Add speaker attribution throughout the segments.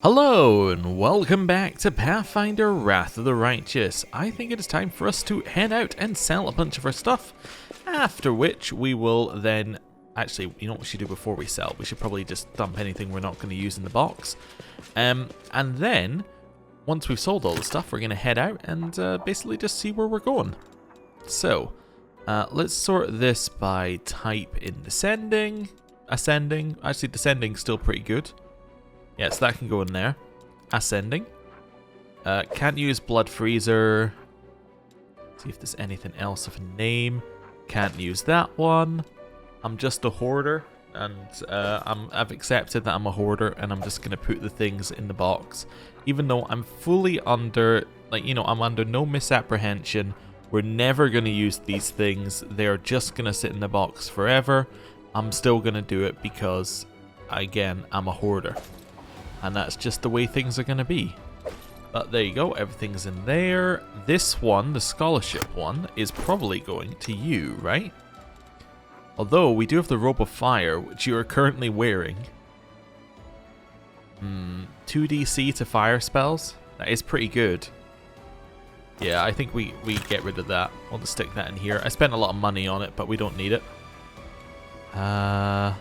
Speaker 1: Hello and welcome back to Pathfinder Wrath of the Righteous. I think it is time for us to head out and sell a bunch of our stuff, after which we will then... Actually, you know what we should do before we sell? We should probably just dump anything we're not going to use in the box. And then, once we've sold all the stuff, we're going to head out and basically just see where we're going. So, let's sort this by type in descending, ascending. Actually, descending's still pretty good. Yeah, so that can go in there. Ascending. Can't use Blood Freezer. See if there's anything else of a name. Can't use that one. I'm just a hoarder, and I've accepted that I'm a hoarder, and I'm just going to put the things in the box. Even though I'm fully under, I'm under no misapprehension. We're never going to use these things. They're just going to sit in the box forever. I'm still going to do it because, again, I'm a hoarder. And that's just the way things are going to be. But there you go, everything's in there. This one, the scholarship one, is probably going to you, right? Although, we do have the Robe of Fire, which you are currently wearing. 2DC to fire spells? That is pretty good. Yeah, I think we get rid of that. I'll just stick that in here. I spent a lot of money on it, but we don't need it. Yeah,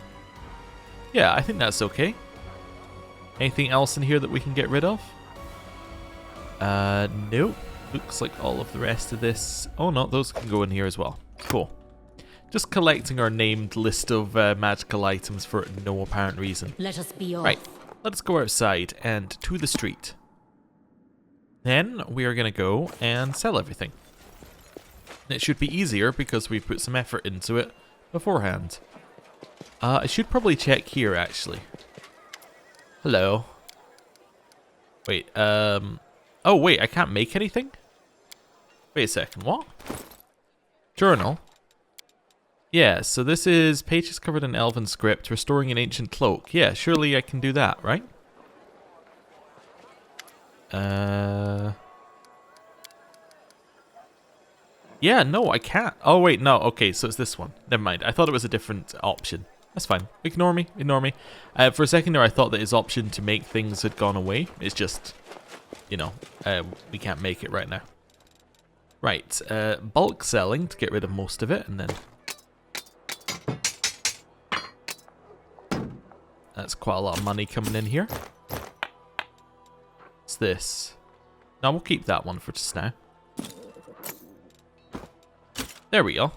Speaker 1: I think that's okay. Anything else in here that we can get rid of? Nope. Looks like all of the rest of this... Oh no, those can go in here as well. Cool. Just collecting our named list of magical items for no apparent reason.
Speaker 2: Let us be off.
Speaker 1: Right, let's go outside and to the street. Then we are going to go and sell everything. It should be easier because we've put some effort into it beforehand. I should probably check here actually. Hello. Wait, oh wait, I can't make anything? Wait a second, what? Journal? Yeah, so this is pages covered in elven script, restoring an ancient cloak. Yeah, surely I can do that, right? Yeah, no, I can't. Oh wait, no, okay, so it's this one. Never mind, I thought it was a different option. That's fine. Ignore me. Ignore me. For a second there, I thought that his option to make things had gone away. It's just, you know, we can't make it right now. Right. Bulk selling to get rid of most of it, and then... That's quite a lot of money coming in here. What's this? No, we'll keep that one for just now. There we go.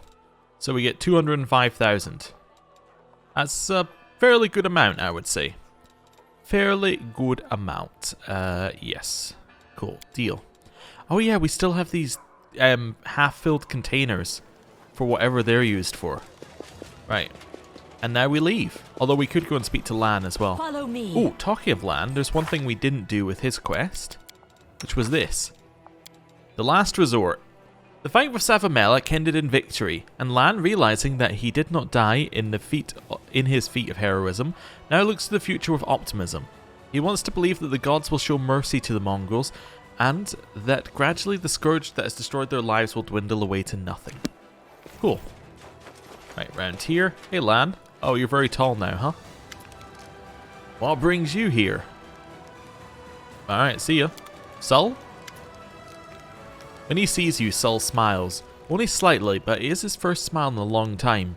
Speaker 1: So we get 205,000. That's a fairly good amount, I would say. Fairly good amount. Yes. Cool. Deal. Oh yeah, we still have these half-filled containers for whatever they're used for. Right. And now we leave. Although we could go and speak to Lan as well.
Speaker 2: Follow me.
Speaker 1: Oh, talking of Lan, there's one thing we didn't do with his quest, which was this. The Last Resort. The fight with Savamelech ended in victory, and Lan, realizing that he did not die in his feat of heroism, now looks to the future with optimism. He wants to believe that the gods will show mercy to the Mongols, and that gradually the scourge that has destroyed their lives will dwindle away to nothing. Cool. Right, round here. Hey Lan. Oh, you're very tall now, huh? What brings you here? Alright, see ya. Sul? When he sees you, Sul smiles. Only slightly, but it is his first smile in a long time.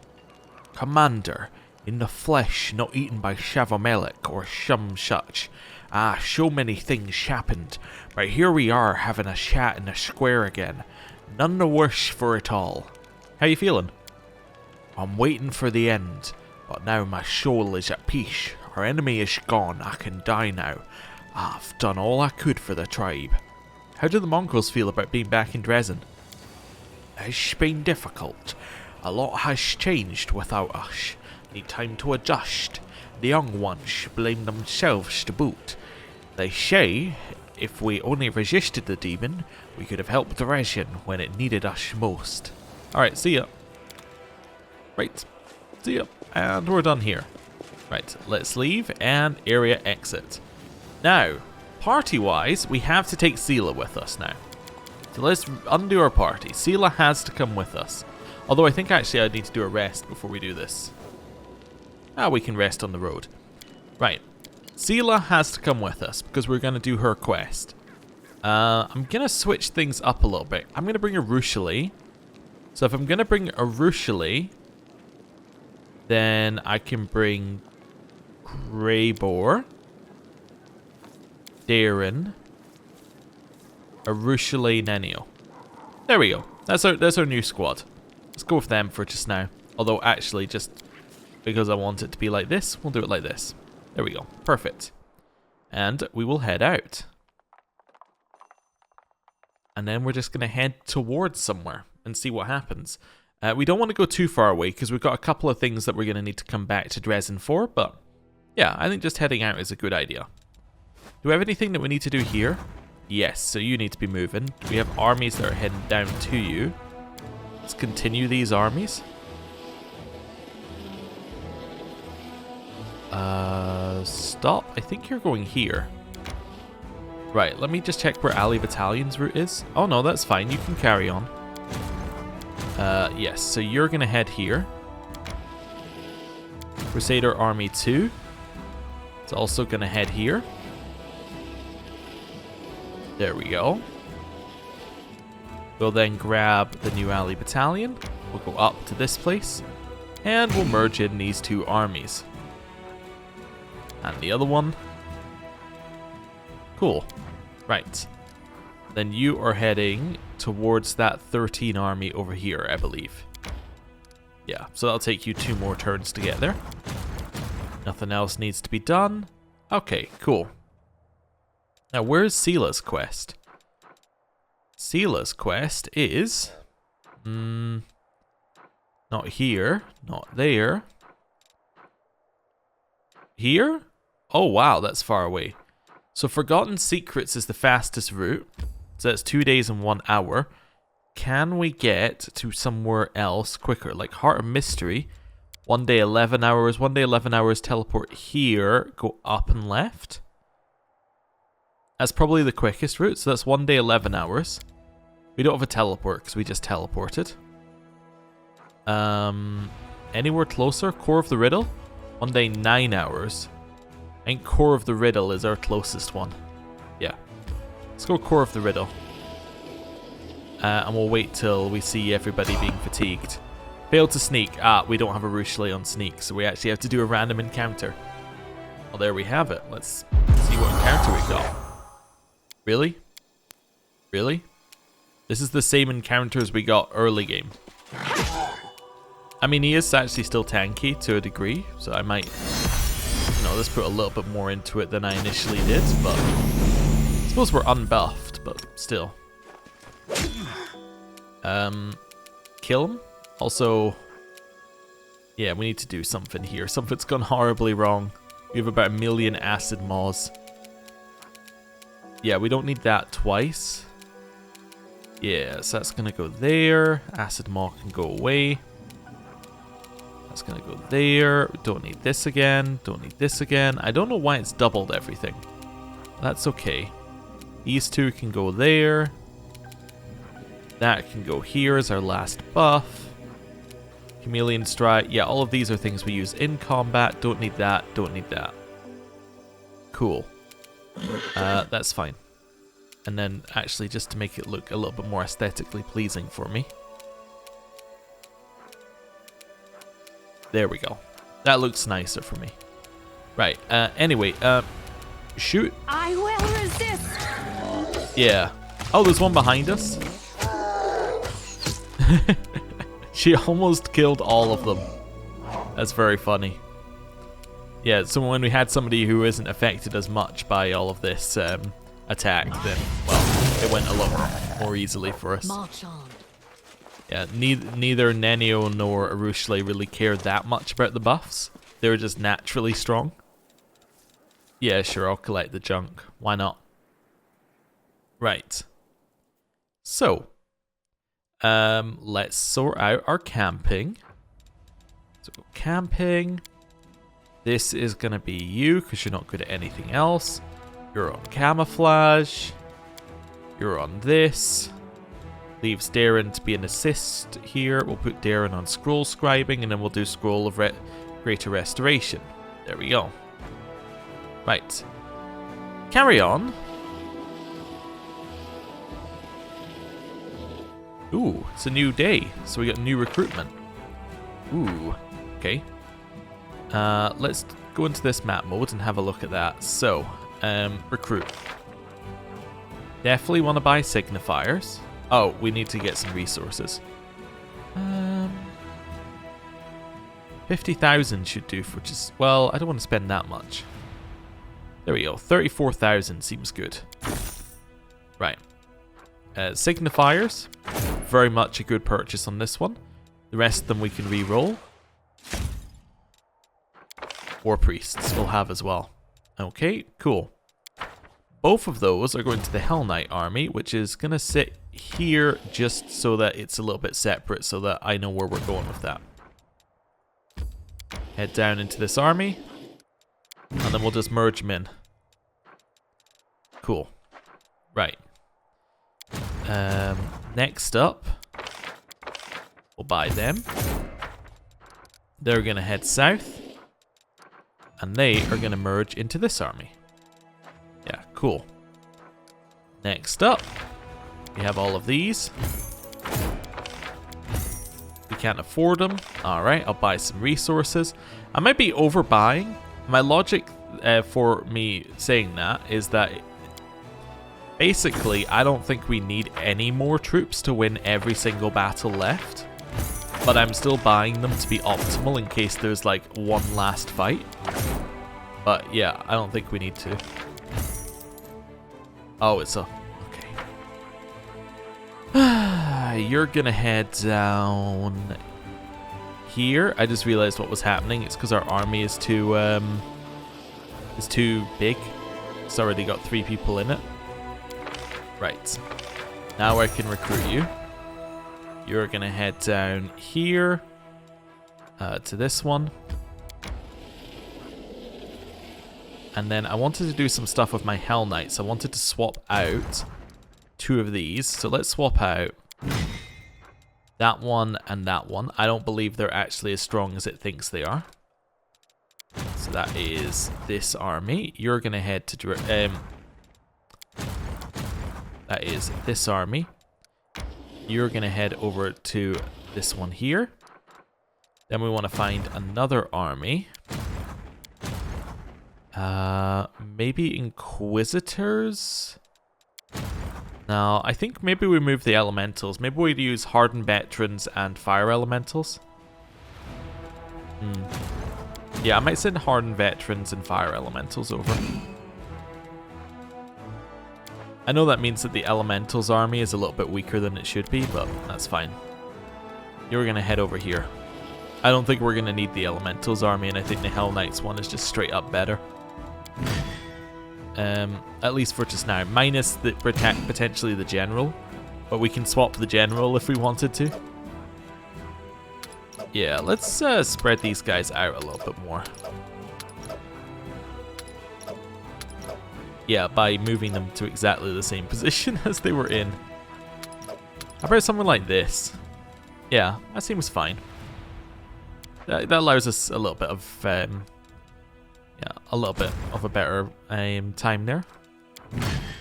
Speaker 1: Commander, in the flesh, not eaten by Savamelech or some such. Ah, so many things happened, but here we are having a chat in the square again. None the worse for it all. How you feeling? I'm waiting for the end, but now my soul is at peace. Our enemy is gone, I can die now. I've done all I could for the tribe. How do the Mongols feel about being back in Dresden? It's been difficult. A lot has changed without us. Need time to adjust. The young ones blame themselves to boot. They say, if we only resisted the demon, we could have helped Dresden when it needed us most. Alright, see ya. Right, see ya. And we're done here. Right, let's leave and area exit. Now, party-wise, we have to take Sela with us now. So let's undo our party. Sela has to come with us. Although I think actually I need to do a rest before we do this. Ah, we can rest on the road. Right. Sela has to come with us because we're going to do her quest. I'm going to switch things up a little bit. I'm going to bring Arushali. So if I'm going to bring Arushali, then I can bring Greybor, Darren, Arushali, Nenio. There we go. That's our new squad. Let's go with them for just now. Although actually, just because I want it to be like this, we'll do it like this. There we go. Perfect. And we will head out. And then we're just going to head towards somewhere and see what happens. We don't want to go too far away because we've got a couple of things that we're going to need to come back to Dresden for. But yeah, I think just heading out is a good idea. Do we have anything that we need to do here? Yes, so you need to be moving. We have armies that are heading down to you. Let's continue these armies. Stop. I think you're going here. Right, let me just check where Ali Battalion's route is. Oh no, that's fine. You can carry on. Yes, so you're going to head here. Crusader Army 2. It's also going to head here. There we go. We'll then grab the new Ali Battalion. We'll go up to this place. And we'll merge in these two armies. And the other one. Cool. Right. Then you are heading towards that 13 army over here, I believe. Yeah, so that'll take you 2 more turns to get there. Nothing else needs to be done. Okay, cool. Now, where's Sela's quest? Sela's quest is... not here. Not there. Here? Oh, wow, that's far away. So Forgotten Secrets is the fastest route. So that's 2 days and 1 hour. Can we get to somewhere else quicker? Like Heart of Mystery. 1 day, 11 hours. 1 day, 11 hours. Teleport here. Go up and left. That's probably the quickest route. So that's 1 day, 11 hours. We don't have a teleport because we just teleported. Anywhere closer? Core of the Riddle? 1 day, 9 hours. I think Core of the Riddle is our closest one. Yeah. Let's go Core of the Riddle. And we'll wait till we see everybody being fatigued. Failed to sneak. We don't have a Arushali on sneak, so we actually have to do a random encounter. Well, there we have it. Let's see what encounter we got. Really? Really? This is the same encounter as we got early game. I mean, he is actually still tanky to a degree, so I might... let's put a little bit more into it than I initially did, but I suppose we're unbuffed, but still. Kill him. Also, yeah, we need to do something here. Something's gone horribly wrong. We have about 1 million acid maws. Yeah, we don't need that twice. Yeah, so that's gonna go there. Acid maw can go away. That's going to go there. Don't need this again. Don't need this again. I don't know why it's doubled everything. That's okay. These two can go there. That can go here as our last buff. Chameleon Strike. Yeah, all of these are things we use in combat. Don't need that. Don't need that. Cool. That's fine. And then actually just to make it look a little bit more aesthetically pleasing for me. There we go. That looks nicer for me. Right. Anyway, shoot.
Speaker 2: I will resist.
Speaker 1: Yeah. Oh, there's one behind us. She almost killed all of them. That's very funny. Yeah, so when we had somebody who isn't affected as much by all of this attack, then, well, it went a lot more easily for us.
Speaker 2: March on.
Speaker 1: Yeah, neither Nenio nor Arushali really cared that much about the buffs. They were just naturally strong. Yeah, sure, I'll collect the junk. Why not? Right. So, let's sort out our camping. So, camping. This is going to be you, because you're not good at anything else. You're on camouflage. You're on this. Leaves Darren to be an assist here. We'll put Darren on scroll scribing, and then we'll do scroll of greater restoration. There we go. Right. Carry on. Ooh, it's a new day, so we got new recruitment. Ooh, okay. Let's go into this map mode and have a look at that. So, recruit. Definitely want to buy signifiers. Oh, we need to get some resources. 50,000 should do, which is, well, I don't want to spend that much. There we go, 34,000 seems good. Right. Signifiers, very much a good purchase on this one. The rest of them we can re-roll. War priests we'll have as well. Okay, cool. Both of those are going to the Hell Knight army, which is going to sit here just so that it's a little bit separate so that I know where we're going with that. Head down into this army, and then we'll just merge them in. Cool. Right. Next up, we'll buy them. They're going to head south, and they are going to merge into this army. Yeah, cool. Next up, we have all of these. We can't afford them. Alright, I'll buy some resources. I might be overbuying. My logic for me saying that is that basically I don't think we need any more troops to win every single battle left. But I'm still buying them to be optimal in case there's like one last fight. But yeah, I don't think we need to. Oh, it's a... okay. You're gonna head down here. I just realized what was happening. It's because our army is too big. It's already got 3 people in it. Right. Now I can recruit you. You're gonna head down here to this one. And then I wanted to do some stuff with my Hell Knights. I wanted to swap out 2 of these. So let's swap out that one and that one. I don't believe they're actually as strong as it thinks they are. So that is this army. You're going to head to... that is this army. You're going to head over to this one here. Then we want to find another army. Maybe Inquisitors? No, I think maybe we move the Elementals. Maybe we'd use Hardened Veterans and Fire Elementals. Yeah, I might send Hardened Veterans and Fire Elementals over. I know that means that the Elementals army is a little bit weaker than it should be, but that's fine. You're going to head over here. I don't think we're going to need the Elementals army, and I think the Hell Knights one is just straight up better. At least for just now. Minus the potentially the general, but we can swap the general if we wanted to. Yeah, let's spread these guys out a little bit more. Yeah, by moving them to exactly the same position as they were in. How about something like this? Yeah, that seems fine. That allows us a little bit of a little bit of a better time there.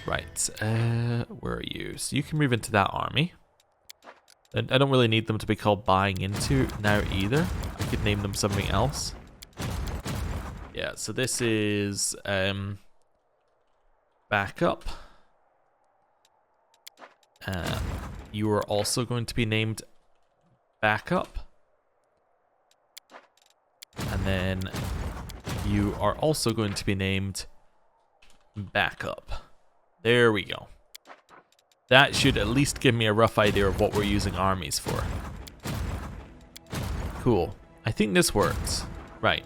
Speaker 1: Right, where are you? So you can move into that army. I don't really need them to be called buying into now either. I could name them something else. Yeah, so this is backup. You are also going to be named backup. And then you are also going to be named backup. There we go. That should at least give me a rough idea of what we're using armies for. Cool. I think this works. Right.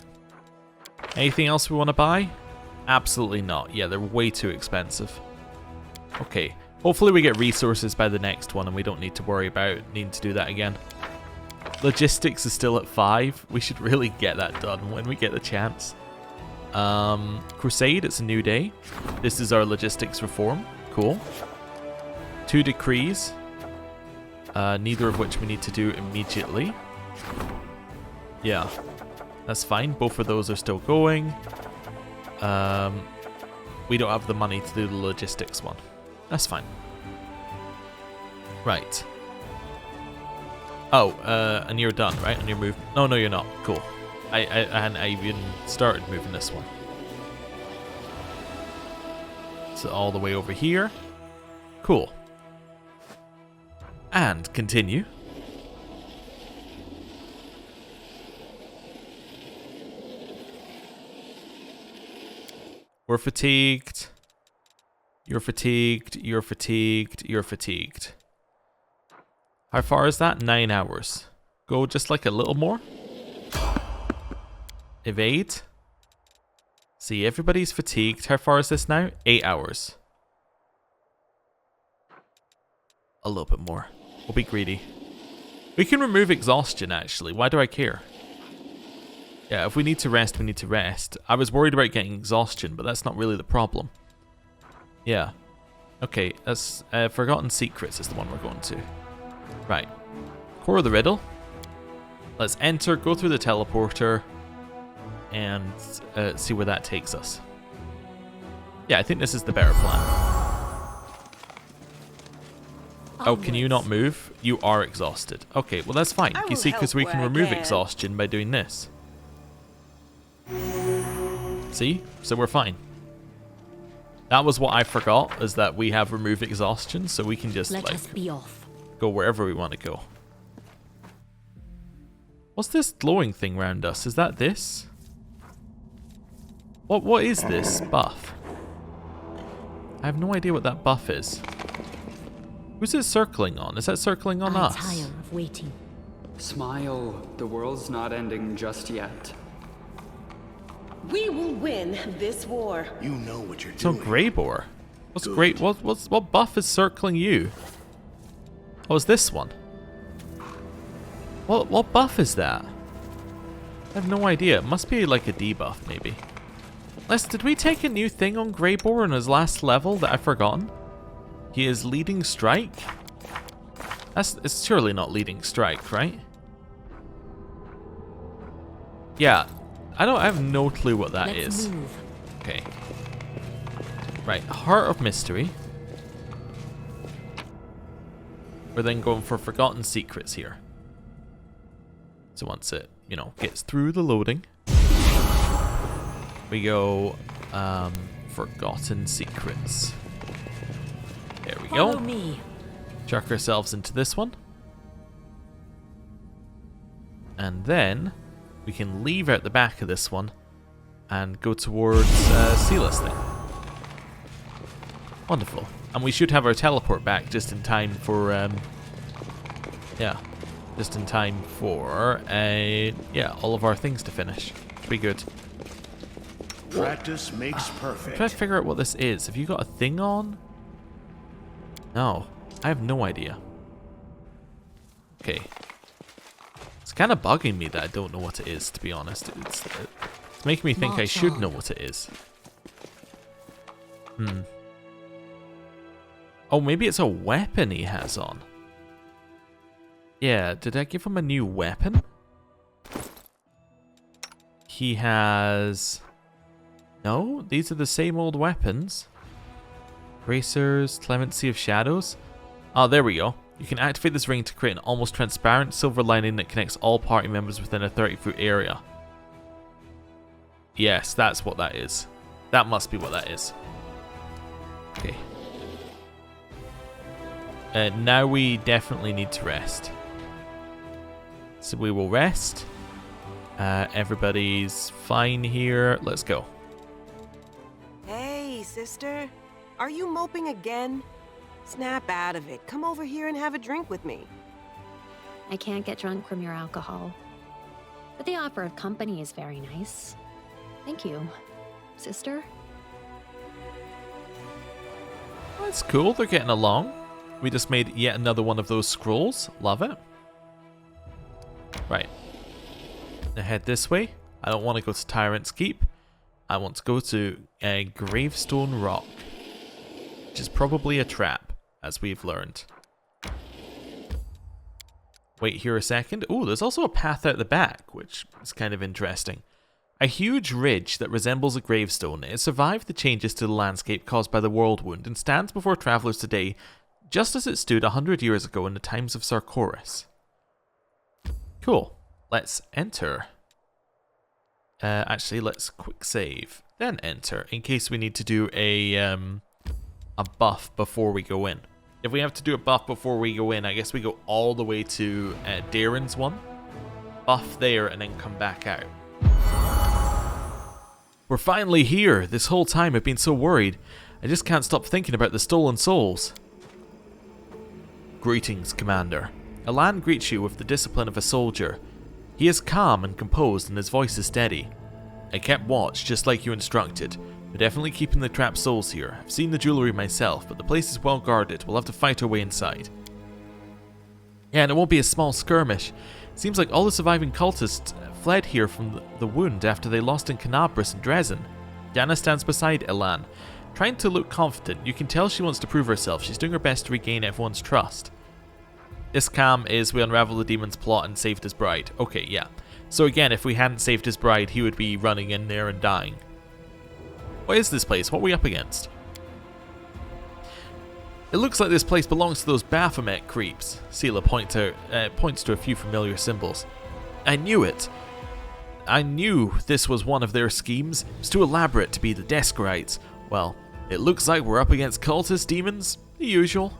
Speaker 1: Anything else we want to buy? Absolutely not. Yeah, they're way too expensive. Okay. Hopefully we get resources by the next one and we don't need to worry about needing to do that again. Logistics is still at 5. We should really get that done when we get the chance. Crusade, it's a new day. This is our logistics reform. Cool. 2 decrees. Neither of which we need to do immediately. Yeah. That's fine. Both of those are still going. we don't have the money to do the logistics one. That's fine. Right. Oh, and you're done, right? And you're moving. No, you're not. Cool. I hadn't even started moving this one. So all the way over here. Cool. And continue. We're fatigued. You're fatigued. You're fatigued. You're fatigued. How far is that? 9 hours. Go just like a little more. Evade. See, everybody's fatigued. How far is this now? 8 hours. A little bit more. We'll be greedy. We can remove exhaustion, actually. Why do I care? Yeah, if we need to rest, we need to rest. I was worried about getting exhaustion, but that's not really the problem. Yeah. Okay, that's Forgotten Secrets is the one we're going to. Right. Core of the Riddle. Let's enter, go through the teleporter, and see where that takes us. Yeah, I think this is the better plan. Oh, can you not move? You are exhausted. Okay, well that's fine. You see, because we can remove exhaustion by doing this. See? So we're fine. That was what I forgot, is that we have remove exhaustion, so we can just
Speaker 2: Let us be off.
Speaker 1: Go wherever we want to go. What's this glowing thing around us? Is that this? What is this buff? I have no idea what that buff is. Who's it circling on? Is that circling on us?
Speaker 2: I'm tired of waiting.
Speaker 3: Smile. The world's not ending just yet.
Speaker 4: We will win this war.
Speaker 5: You know what you're
Speaker 1: So
Speaker 5: doing.
Speaker 1: Greybore. What's great? What buff is circling you? Oh, it's this one. What buff is that? I have no idea. It must be like a debuff, maybe. Did we take a new thing on Greybore on his last level that I've forgotten? He is leading strike? It's surely not leading strike, right? Yeah. I have no clue what that is.
Speaker 2: Move.
Speaker 1: Okay. Right, Heart of Mystery. We're then going for Forgotten Secrets here. So once it, gets through the loading, we go Forgotten Secrets. There we go.
Speaker 2: Follow me.
Speaker 1: Chuck ourselves into this one. And then we can leave out the back of this one and go towards Sealess thing. Wonderful. And we should have our teleport back just in time for, just in time for, all of our things to finish. Should be good.
Speaker 5: Practice makes
Speaker 1: I'm
Speaker 5: perfect.
Speaker 1: trying to figure out what this is. Have you got a thing on? No. I have no idea. Okay. It's kind of bugging me that I don't know what it is, to be honest. It's making me think I should know what it is. Oh, maybe it's a weapon he has on. Yeah, did I give him a new weapon? He has... No, these are the same old weapons. Bracers, Clemency of Shadows. Oh, there we go. You can activate this ring to create an almost transparent silver lining that connects all party members within a 30-foot area. Yes, that's what that is. That must be what that is. Okay. Now we definitely need to rest. So we will rest. Everybody's fine here. Let's go.
Speaker 4: Hey, sister. Are you moping again? Snap out of it. Come over here and have a drink with me.
Speaker 2: I can't get drunk from your alcohol. But the offer of company is very nice. Thank you, sister.
Speaker 1: That's cool. They're getting along. We just made yet another one of those scrolls. Love it. Right. Now head this way. I don't want to go to Tyrant's Keep. I want to go to Gravestone Rock, which is probably a trap, as we've learned. Wait here a second. Oh, there's also a path out the back, which is kind of interesting. A huge ridge that resembles a gravestone, it survived the changes to the landscape caused by the Worldwound and stands before travellers today just as it stood 100 years ago in the times of Sarkoris. Cool. Let's enter. Actually, let's quick save, then enter, in case we need to do a buff before we go in. If we have to do a buff before we go in, I guess we go all the way to Darren's one, buff there, and then come back out. We're finally here. This whole time I've been so worried. I just can't stop thinking about the stolen souls. Greetings, Commander. Alan greets you with the discipline of a soldier. He is calm and composed and his voice is steady. I kept watch just like you instructed. We're definitely keeping the trapped souls here. I've seen the jewellery myself, but the place is well guarded. We'll have to fight our way inside. Yeah, and it won't be a small skirmish. It seems like all the surviving cultists fled here from the wound after they lost in Canabras and Dresden. Dana stands beside Elan, trying to look confident. You can tell she wants to prove herself. She's doing her best to regain everyone's trust. This cam is we unravel the demon's plot and saved his bride. Okay, yeah. So again, if we hadn't saved his bride, he would be running in there and dying. What is this place? What are we up against? It looks like this place belongs to those Baphomet creeps. Sela points to a few familiar symbols. I knew it. I knew this was one of their schemes. It was too elaborate to be the Deskarites. Well, it looks like we're up against cultist demons. The usual.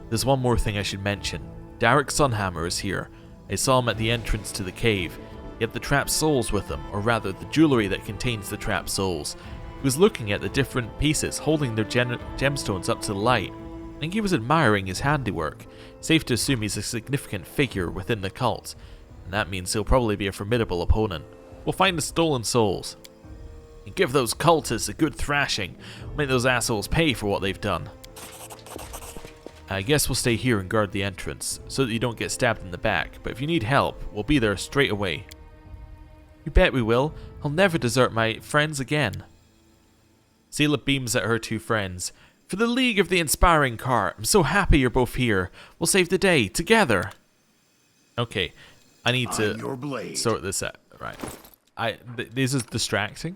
Speaker 1: There's one more thing I should mention. Derek Sunhammer is here. I saw him at the entrance to the cave. He had the trapped souls with him, or rather the jewellery that contains the trapped souls. He was looking at the different pieces, holding their gemstones up to the light. I think he was admiring his handiwork. Safe to assume he's a significant figure within the cult, and that means he'll probably be a formidable opponent. We'll find the stolen souls and give those cultists a good thrashing. Make those assholes pay for what they've done. I guess we'll stay here and guard the entrance, so that you don't get stabbed in the back, but if you need help, we'll be there straight away. You bet we will. I'll never desert my friends again. Sela beams at her two friends. For the League of the Inspiring Cart, I'm so happy you're both here. We'll save the day, together. Okay, I need to sort this out. Right. This is distracting.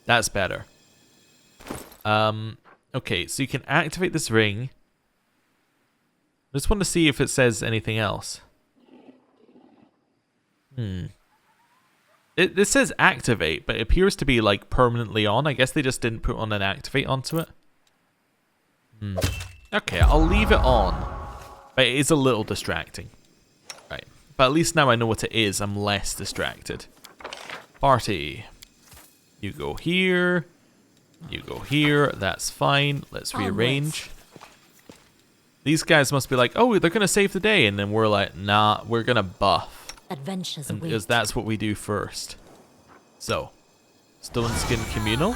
Speaker 1: That's better. Okay, so you can activate this ring. I just want to see if it says anything else. This says activate, but it appears to be like permanently on. I guess they just didn't put on an activate onto it. Okay, I'll leave it on. But it is a little distracting. Right. But at least now I know what it is. I'm less distracted. Party. You go here. You go here. That's fine. Let's rearrange. These guys must be like, oh, they're going to save the day. And then we're like, nah, we're going to buff.
Speaker 6: Adventures await.
Speaker 1: Because that's what we do first. So, Stone Skin Communal.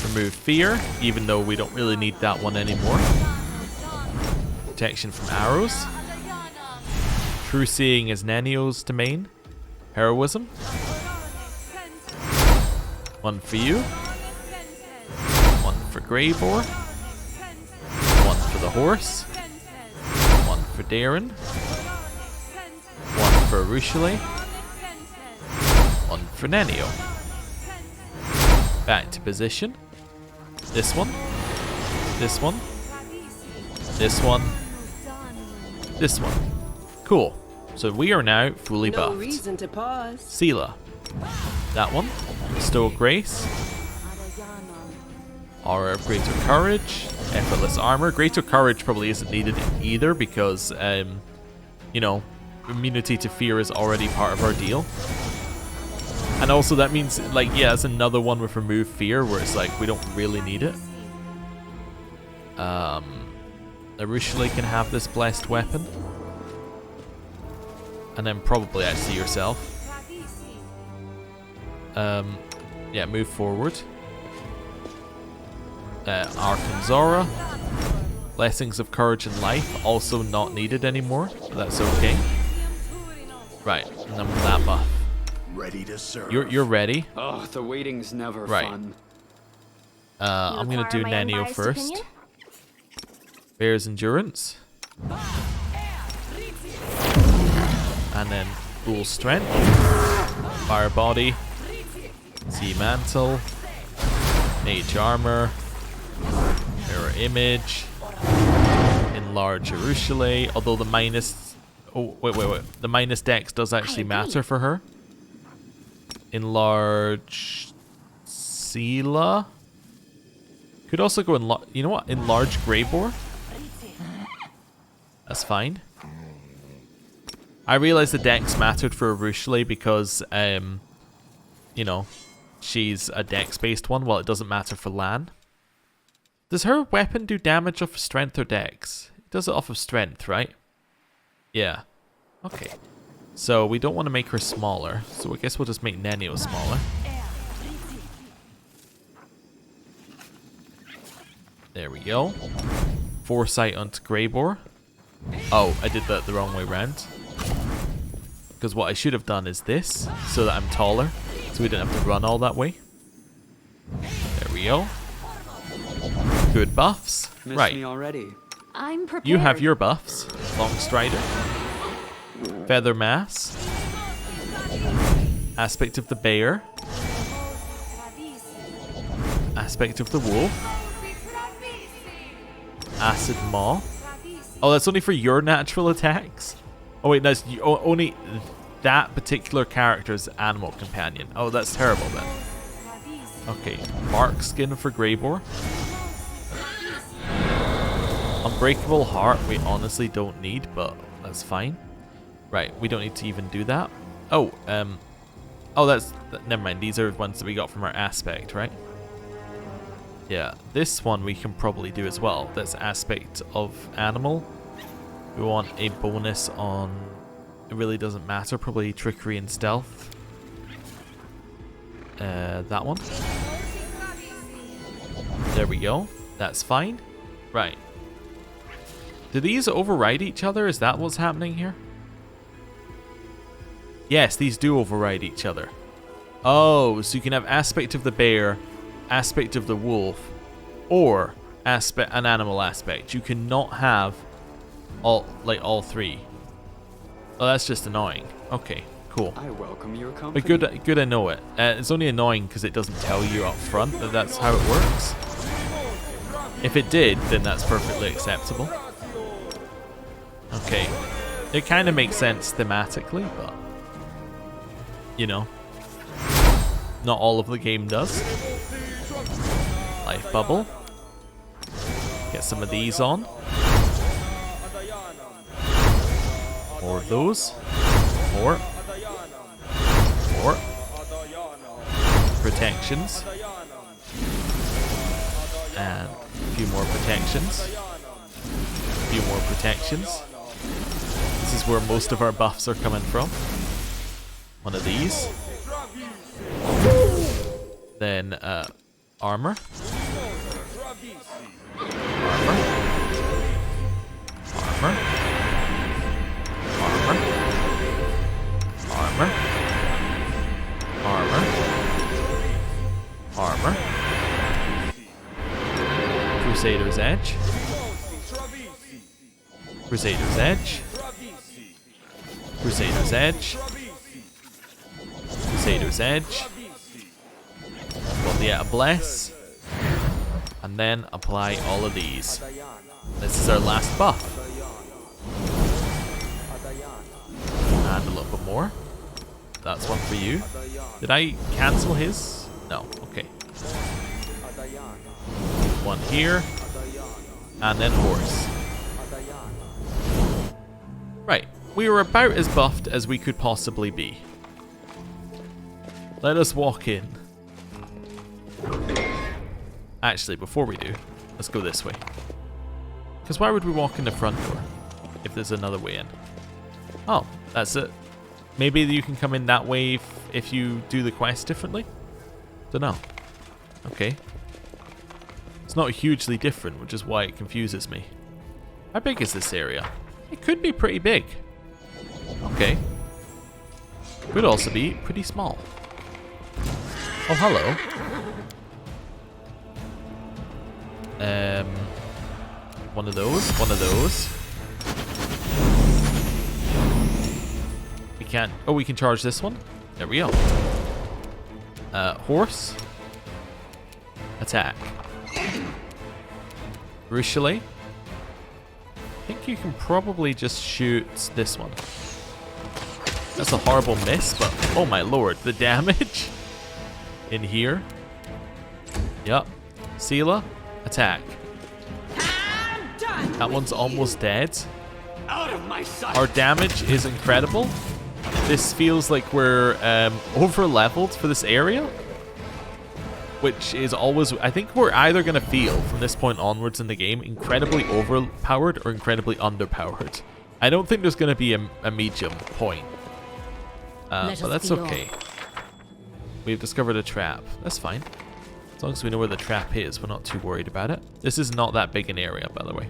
Speaker 1: Remove Fear, even though we don't really need that one anymore. Protection from arrows. True Seeing is Nenio's domain. Heroism. One for you. One for Greybore. One for the horse. One for Darren. One for Areelu. One for Nenio. Back to position. This one. This one. This one. This one. Cool. So we are now fully buffed.
Speaker 4: No reason to pause.
Speaker 1: Sela. That one. Stoic Grace. Aura of Greater Courage. Effortless Armor. Greater Courage probably isn't needed either because, you know, immunity to fear is already part of our deal. And also that means, like, yeah, it's another one with remove fear where it's like, we don't really need it. Areelu can have this blessed weapon. And then probably actually yourself. Yeah, move forward. Arkanzora. Blessings of Courage and Life, also not needed anymore, but that's okay. Right, and then with that buff.
Speaker 5: Ready to serve.
Speaker 1: You're ready.
Speaker 3: Oh, the waiting's never fun.
Speaker 1: I'm gonna do Nenio first. Bear's Endurance. And then Ghoul Strength, Fire Body, Sea Mantle, Mage Armor, Mirror Image, Enlarge Areelu, although the minus... Oh, wait. The minus dex does actually matter for her. Enlarge Sela. Could also go you know what? Enlarge Greybore. That's fine. I realized the dex mattered for Areelu because, you know, she's a dex-based one, while it doesn't matter for Lan. Does her weapon do damage off of strength or dex? It does it off of strength, right? Yeah. Okay. So we don't want to make her smaller, so I guess we'll just make Nenio smaller. There we go. Foresight onto Greybore. Oh, I did that the wrong way round. Because what I should have done is this, so that I'm taller, so we didn't have to run all that way. There we go. Good buffs.
Speaker 3: Missed
Speaker 1: Right.
Speaker 3: me already.
Speaker 2: I'm prepared.
Speaker 1: You have your buffs. Long Strider. Feather Mass. Aspect of the Bear. Aspect of the Wolf. Acid Maw. Oh, that's only for your natural attacks? Oh wait, that's only that particular character's animal companion. Oh, that's terrible then. Okay, Bark Skin for Greybore. Unbreakable Heart we honestly don't need, but that's fine. Right, we don't need to even do that. Oh, never mind. These are ones that we got from our aspect, right? Yeah, this one we can probably do as well. That's aspect of animal. We want a bonus on... It really doesn't matter. Probably trickery and stealth. That one. There we go. That's fine. Right. Do these override each other? Is that what's happening here? Yes, these do override each other. Oh, so you can have aspect of the bear, aspect of the wolf, or an animal aspect. You cannot have all three. Oh, that's just annoying. Okay, cool.
Speaker 3: I welcome your company.
Speaker 1: But good I know it. It's only annoying because it doesn't tell you up front that that's how it works. If it did, then that's perfectly acceptable. Okay. It kind of makes sense thematically, but... You know. Not all of the game does. Life Bubble. Get some of these on. More of those. More. Protections. And a few more protections. A few more protections. This is where most of our buffs are coming from. One of these. Then, armor. Armor. Crusader's Edge. Crusader's Edge. Crusader's Edge. Crusader's Edge. Got the Bless. And then apply all of these. This is our last buff. And a little bit more. That's one for you. Did I cancel his? No. Okay. One here. And then horse. Right. We were about as buffed as we could possibly be. Let us walk in. Actually, before we do, let's go this way. Because why would we walk in the front door if there's another way in? Oh, that's it. Maybe you can come in that way if you do the quest differently? Dunno. Okay. It's not hugely different, which is why it confuses me. How big is this area? It could be pretty big. Okay. Could also be pretty small. Oh, hello. One of those. can't... Oh, we can charge this one. There we go. Horse. Attack. Richelieu. I think you can probably just shoot this one. That's a horrible miss, but oh my lord, the damage in here. Yep. Seela, attack. That one's almost dead.
Speaker 5: Out of my sight.
Speaker 1: Our damage is incredible. This feels like we're over leveled for this area, which is always, I think we're either going to feel from this point onwards in the game incredibly overpowered or incredibly underpowered. I don't think there's going to be a medium point. But that's okay. We've discovered a trap. That's fine. As long as we know where the trap is, we're not too worried about it. This is not that big an area, by the way.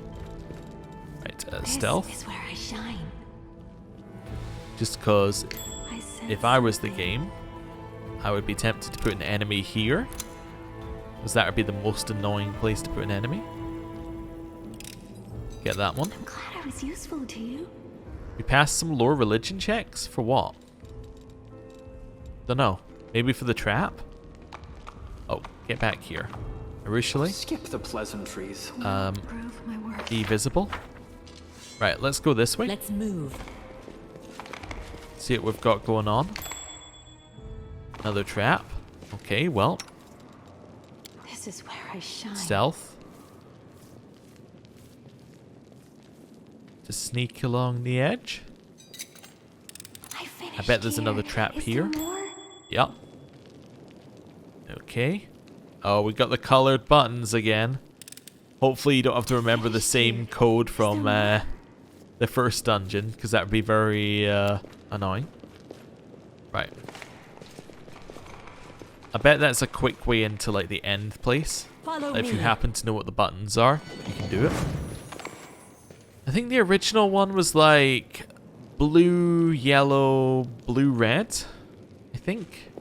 Speaker 1: Right, stealth.
Speaker 2: This is where I shine.
Speaker 1: Just because if I was the game, I would be tempted to put an enemy here, because that would be the most annoying place to put an enemy. Get that one.
Speaker 2: I'm glad I was useful to you.
Speaker 1: We passed some lore religion checks? For what? Dunno. Maybe for the trap? Oh, get back here. Areelu.
Speaker 3: Skip the pleasantries.
Speaker 2: Prove my worth.
Speaker 1: Be visible. Right, let's go this way.
Speaker 2: Let's move.
Speaker 1: See what we've got going on. Another trap. Okay, well.
Speaker 2: This is where I shine.
Speaker 1: Stealth. To sneak along the edge. I bet there's another trap here. Yep. Okay. Oh, we got the colored buttons again. Hopefully you don't have to remember the same code from the first dungeon, because that would be very annoying. Right. I bet that's a quick way into like the end place. If you happen to know what the buttons are, you can do it. I think the original one was like blue, yellow, blue, red. I think.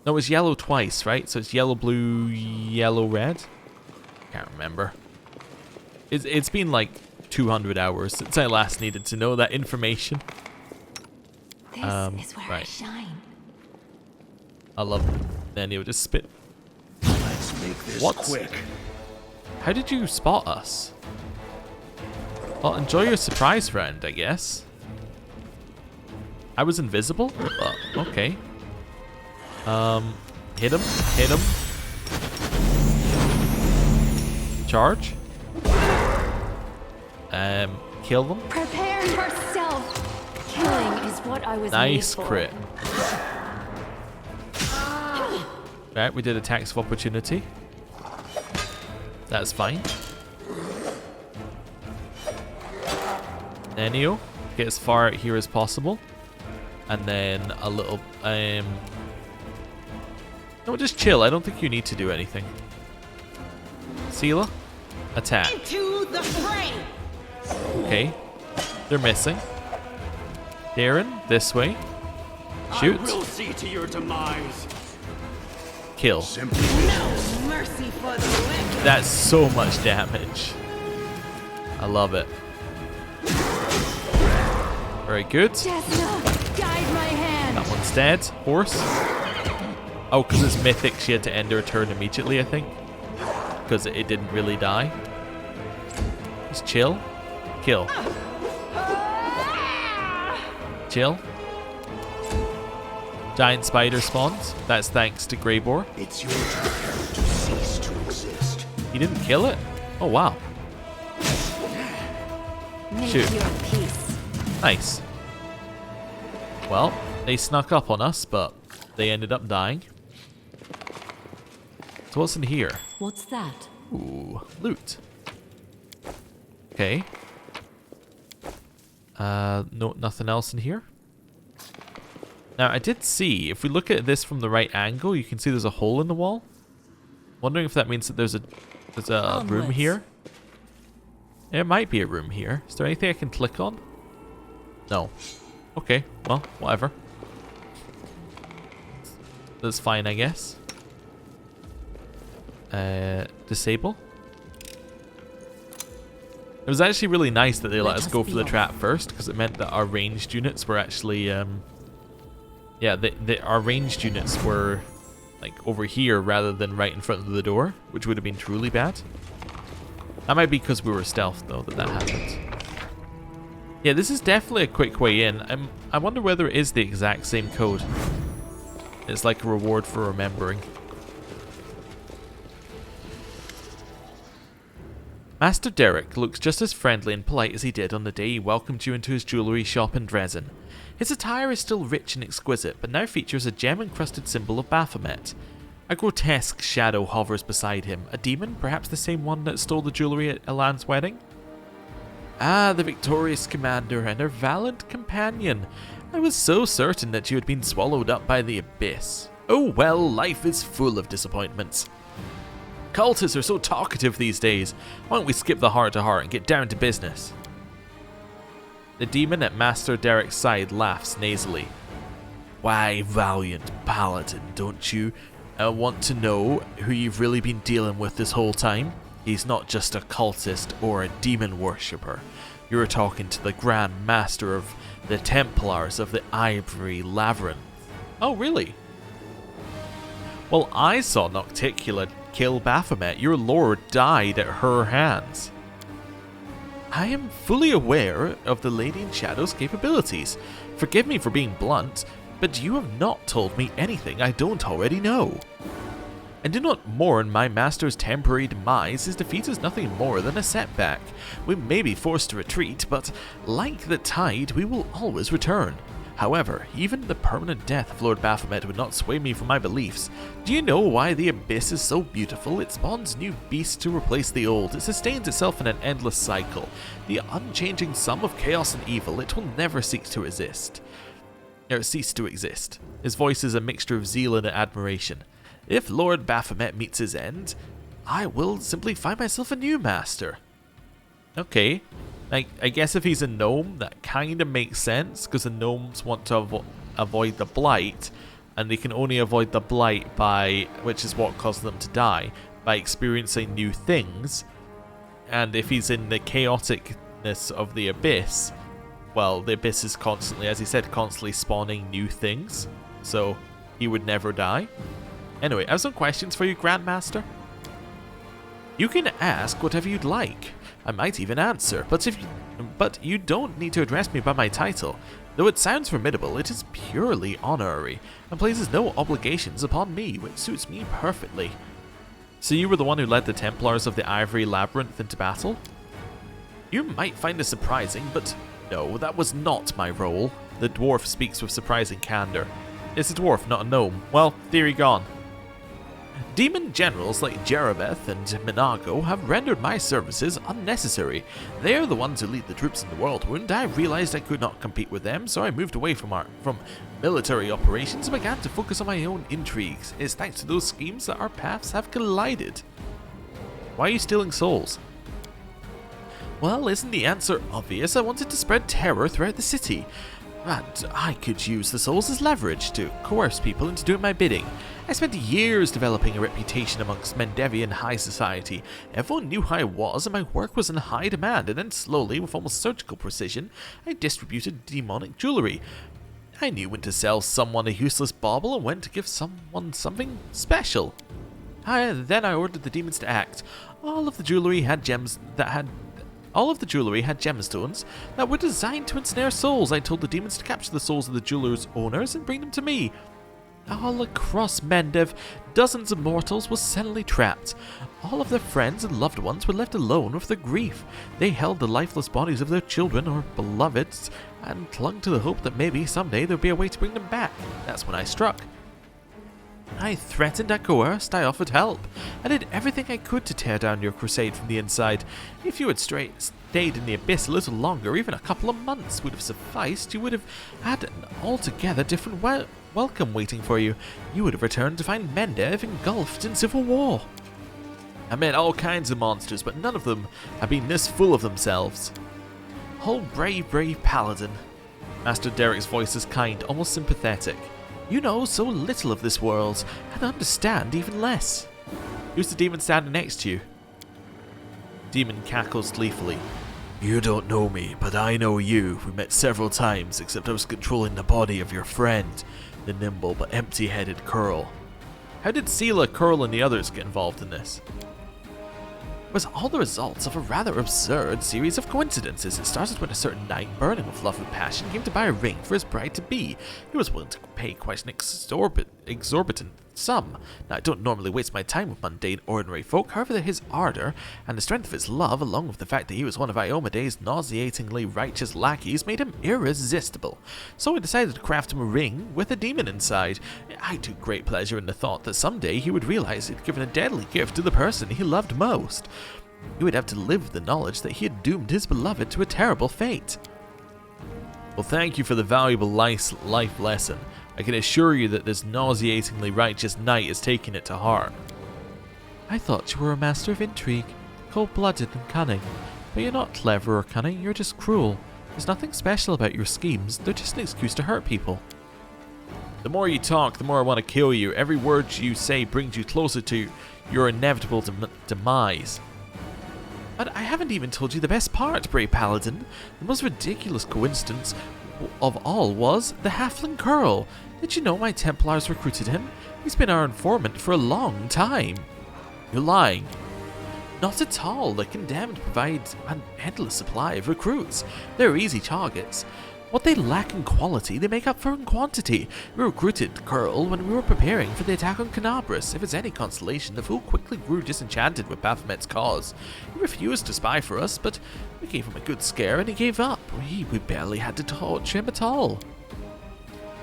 Speaker 1: No, it was yellow twice, right? So it's yellow, blue, yellow, red. Can't remember. It's been like 200 hours since I last needed to know that information.
Speaker 2: This is where I
Speaker 1: right.
Speaker 2: shine.
Speaker 1: I love then he'll just spit.
Speaker 5: Let's make this
Speaker 1: What?
Speaker 5: quick.
Speaker 1: How did you spot us? Well, enjoy your surprise round, I guess. I was invisible? Okay. Hit him. Hit him. Charge. Kill them.
Speaker 2: Prepare yourself. Killing is what I was
Speaker 1: Nice
Speaker 2: made for.
Speaker 1: crit. Right, we did attacks of opportunity. That's fine. Nenio, get as far out here as possible. And then a little... No, just chill. I don't think you need to do anything. Seela, attack.
Speaker 4: Into the fray!
Speaker 1: Okay. They're missing. Darren, this way. Shoot.
Speaker 5: I will see to your demise.
Speaker 1: Kill.
Speaker 5: Simply
Speaker 4: No mercy for the wicked!
Speaker 1: That's so much damage. I love it. Very good.
Speaker 2: Desna, guide my hand.
Speaker 1: That one's dead. Horse. Oh, because it's mythic, she had to end her turn immediately, I think. Because it didn't really die. Just chill. Kill. Chill. Giant spider spawns. That's thanks to Greybor.
Speaker 5: it's your turn to cease to exist.
Speaker 1: He didn't kill it? Oh, wow.
Speaker 2: Make
Speaker 1: Shoot.
Speaker 2: your peace.
Speaker 1: Nice. Well, they snuck up on us, but they ended up dying. So what's in here?
Speaker 2: What's that?
Speaker 1: Ooh, loot. Okay. No, nothing else in here. Now, I did see, if we look at this from the right angle, you can see there's a hole in the wall. Wondering if that means that there's a room
Speaker 2: Onwards.
Speaker 1: here. There might be a room here. Is there anything I can click on? No. Okay, well, whatever. That's fine, I guess. Disable. It was actually really nice that they let us
Speaker 2: us
Speaker 1: go for the
Speaker 2: be
Speaker 1: trap first, because it meant that our ranged units were actually, our ranged units were like over here rather than right in front of the door, which would have been truly bad. That might be because we were stealth though that happened. Yeah, this is definitely a quick way in. I wonder whether it is the exact same code. It's like a reward for remembering. Master Derek looks just as friendly and polite as he did on the day he welcomed you into his jewellery shop in Dresden. His attire is still rich and exquisite, but now features a gem-encrusted symbol of Baphomet. A grotesque shadow hovers beside him, a demon, perhaps the same one that stole the jewellery at Elan's wedding? Ah, the victorious commander and her valiant companion. I was so certain that you had been swallowed up by the abyss. Oh well, life is full of disappointments. Cultists are so talkative these days. Why don't we skip the heart-to-heart and get down to business? The demon at Master Derek's side laughs nasally. Why, valiant paladin, don't you want to know who you've really been dealing with this whole time? He's not just a cultist or a demon worshipper. You're talking to the Grand Master of the Templars of the Ivory Labyrinth. Oh, really? Well, I saw Nocticula kill Baphomet. Your lord died at her hands. I am fully aware of the Lady in Shadow's capabilities. Forgive me for being blunt, but you have not told me anything I don't already know. And do not mourn my master's temporary demise. His defeat is nothing more than a setback. We may be forced to retreat, but like the tide, we will always return. However, even the permanent death of Lord Baphomet would not sway me from my beliefs. Do you know why the Abyss is so beautiful? It spawns new beasts to replace the old. It sustains itself in an endless cycle. The unchanging sum of chaos and evil, it will never cease to exist. His voice is a mixture of zeal and admiration. If Lord Baphomet meets his end, I will simply find myself a new master. Okay. I guess if he's a gnome, that kind of makes sense, because the gnomes want to avoid the blight, and they can only avoid the blight by, which is what caused them to die, by experiencing new things. And if he's in the chaoticness of the Abyss, well, the Abyss is constantly, as he said, constantly spawning new things, so he would never die. Anyway, I have some questions for you, Grandmaster. You can ask whatever you'd like. I might even answer, but you don't need to address me by my title. Though it sounds formidable, it is purely honorary, and places no obligations upon me, which suits me perfectly. So you were the one who led the Templars of the Ivory Labyrinth into battle? You might find this surprising, but no, that was not my role. The dwarf speaks with surprising candor. It's a dwarf, not a gnome. Well, theory gone. Demon generals like Jerebeth and Minago have rendered my services unnecessary. They are the ones who lead the troops in the Worldwound. I realized I could not compete with them, so I moved away from military operations and began to focus on my own intrigues. It's thanks to those schemes that our paths have collided. Why are you stealing souls? Well, isn't the answer obvious? I wanted to spread terror throughout the city. And I could use the souls as leverage to coerce people into doing my bidding. I spent years developing a reputation amongst Mendevian high society. Everyone knew who I was, and my work was in high demand, and then slowly, with almost surgical precision, I distributed demonic jewellery. I knew when to sell someone a useless bauble and when to give someone something special. Then I ordered the demons to act. All of the jewellery had gemstones that were designed to ensnare souls. I told the demons to capture the souls of the jewelers' owners and bring them to me. All across Mendev, dozens of mortals were suddenly trapped. All of their friends and loved ones were left alone with their grief. They held the lifeless bodies of their children or beloveds and clung to the hope that maybe someday there would be a way to bring them back. That's when I struck. I threatened, I coerced, I offered help. I did everything I could to tear down your crusade from the inside. If you had stayed in the Abyss a little longer, even a couple of months would have sufficed. You would have had an altogether different welcome waiting for you. You would have returned to find Mendev engulfed in civil war. I met all kinds of monsters, but none of them have been this full of themselves. Oh, brave, brave paladin. Master Derek's voice is kind, almost sympathetic. You know so little of this world, and understand even less. Who's the demon standing next to you? Demon cackles gleefully. You don't know me, but I know you. We met several times, except I was controlling the body of your friend, the nimble but empty-headed Curl. How did Sela, Curl, and the others get involved in this? It was all the results of a rather absurd series of coincidences. It started when a certain knight, burning with love and passion, came to buy a ring for his bride-to-be. He was willing to pay quite an exorbitant sum. Now, I don't normally waste my time with mundane, ordinary folk. However, his ardour and the strength of his love, along with the fact that he was one of Iomede's nauseatingly righteous lackeys, made him irresistible. So I decided to craft him a ring with a demon inside. I took great pleasure in the thought that someday he would realize he'd given a deadly gift to the person he loved most. He would have to live with the knowledge that he had doomed his beloved to a terrible fate. Well, thank you for the valuable life lesson. I can assure you that this nauseatingly righteous knight is taking it to heart. I thought you were a master of intrigue, cold-blooded and cunning. But you're not clever or cunning, you're just cruel. There's nothing special about your schemes, they're just an excuse to hurt people. The more you talk, the more I want to kill you. Every word you say brings you closer to your inevitable demise. But I haven't even told you the best part, brave paladin. The most ridiculous coincidence of all was the halfling Curl. Did you know my Templars recruited him? He's been our informant for a long time. You're lying. Not at all. The Condemned provide an endless supply of recruits. They're easy targets. What they lack in quality, they make up for in quantity. We recruited Curl when we were preparing for the attack on Canabras. If it's any consolation, the fool quickly grew disenchanted with Baphomet's cause. He refused to spy for us, but we gave him a good scare and he gave up. We barely had to torture him at all.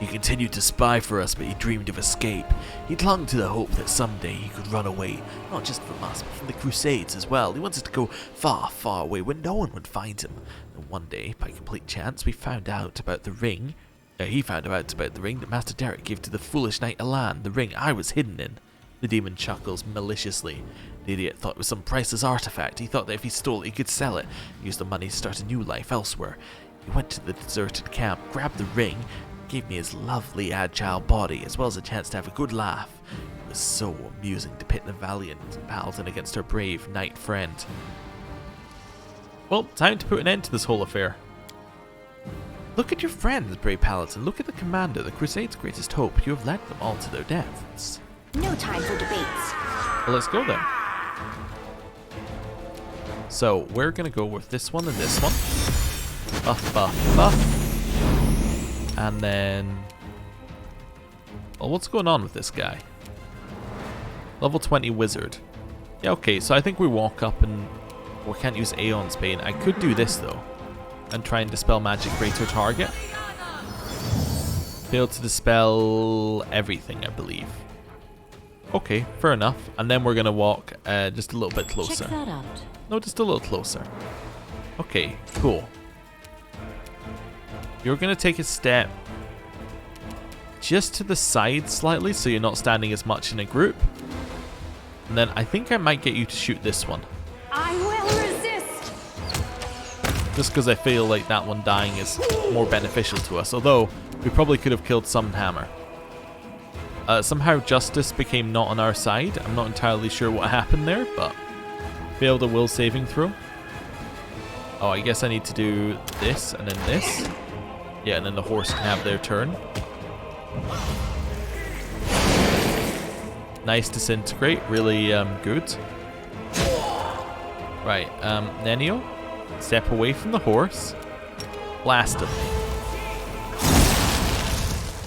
Speaker 1: He continued to spy for us, but he dreamed of escape. He clung to the hope that someday he could run away, not just from us, but from the Crusades as well. He wanted to go far, far away where no one would find him. And one day, by complete chance, we found out about the ring. He found out about the ring that Master Derek gave to the foolish knight Alan, the ring I was hidden in. The demon chuckles maliciously. The idiot thought it was some priceless artifact. He thought that if he stole it, he could sell it, use the money to start a new life elsewhere. He went to the deserted camp, grabbed the ring, gave me his lovely agile body, as well as a chance to have a good laugh. It was so amusing to pit the valiant paladin against her brave knight friend. Well, time to put an end to this whole affair. Look at your friends, brave paladin. Look at the commander, the Crusades' greatest hope. You have led them all to their deaths.
Speaker 6: No time for debates.
Speaker 1: Well, let's go then. So, we're going to go with this one and this one. Buff, buff, buff. And then... Well, what's going on with this guy? Level 20 wizard. Yeah, okay, so I think we walk up and... We can't use Aeon's Bane. I could do this, though. And try and dispel magic greater target. Failed to dispel everything, I believe. Okay, fair enough. And then we're going to walk just a little bit closer.
Speaker 6: Check that out.
Speaker 1: No, just a little closer. Okay, cool. You're going to take a step just to the side slightly so you're not standing as much in a group. And then I think I might get you to shoot this one.
Speaker 6: I will resist!
Speaker 1: Just because I feel like that one dying is more beneficial to us. Although, we probably could have killed some hammer. Somehow justice became not on our side. I'm not entirely sure what happened there, but failed a will saving throw. Oh, I guess I need to do this and then this. Yeah, and then the horse can have their turn. Nice disintegrate, really good. Right, Nenio, step away from the horse. Blast him.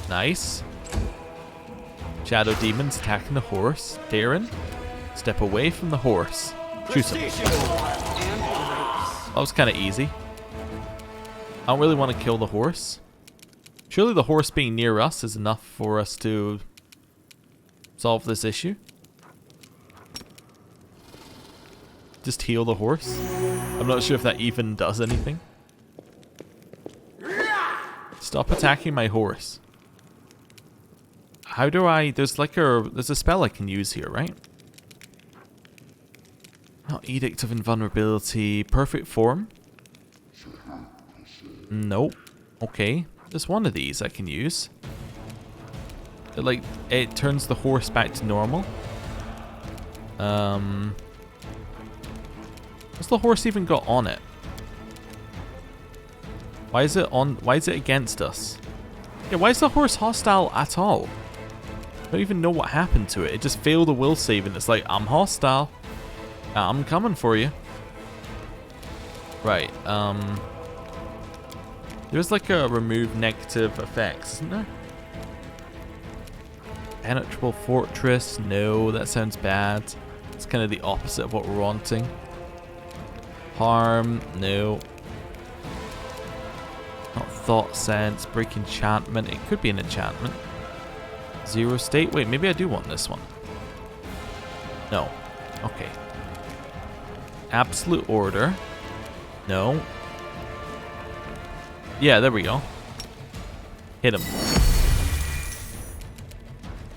Speaker 1: Nice. Shadow demons attacking the horse. Darren, step away from the horse. Shoot him. That was kind of easy. I don't really want to kill the horse. Surely the horse being near us is enough for us to solve this issue. Just heal the horse. I'm not sure if that even does anything. Stop attacking my horse. How do I... There's a spell I can use here, right? Not Edict of Invulnerability. Perfect Form. Nope. Okay. There's one of these I can use. It turns the horse back to normal. What's the horse even got on it? Why is it against us? Yeah, why is the horse hostile at all? I don't even know what happened to it. It just failed a will save and it's like, I'm hostile. I'm coming for you. Right, there's like a remove negative effects, isn't there? Penetrable fortress, no, that sounds bad. It's kind of the opposite of what we're wanting. Harm, no. Not thought sense, break enchantment, it could be an enchantment. Zero state, wait, maybe I do want this one. No, okay. Absolute order, no. Yeah, there we go. Hit him.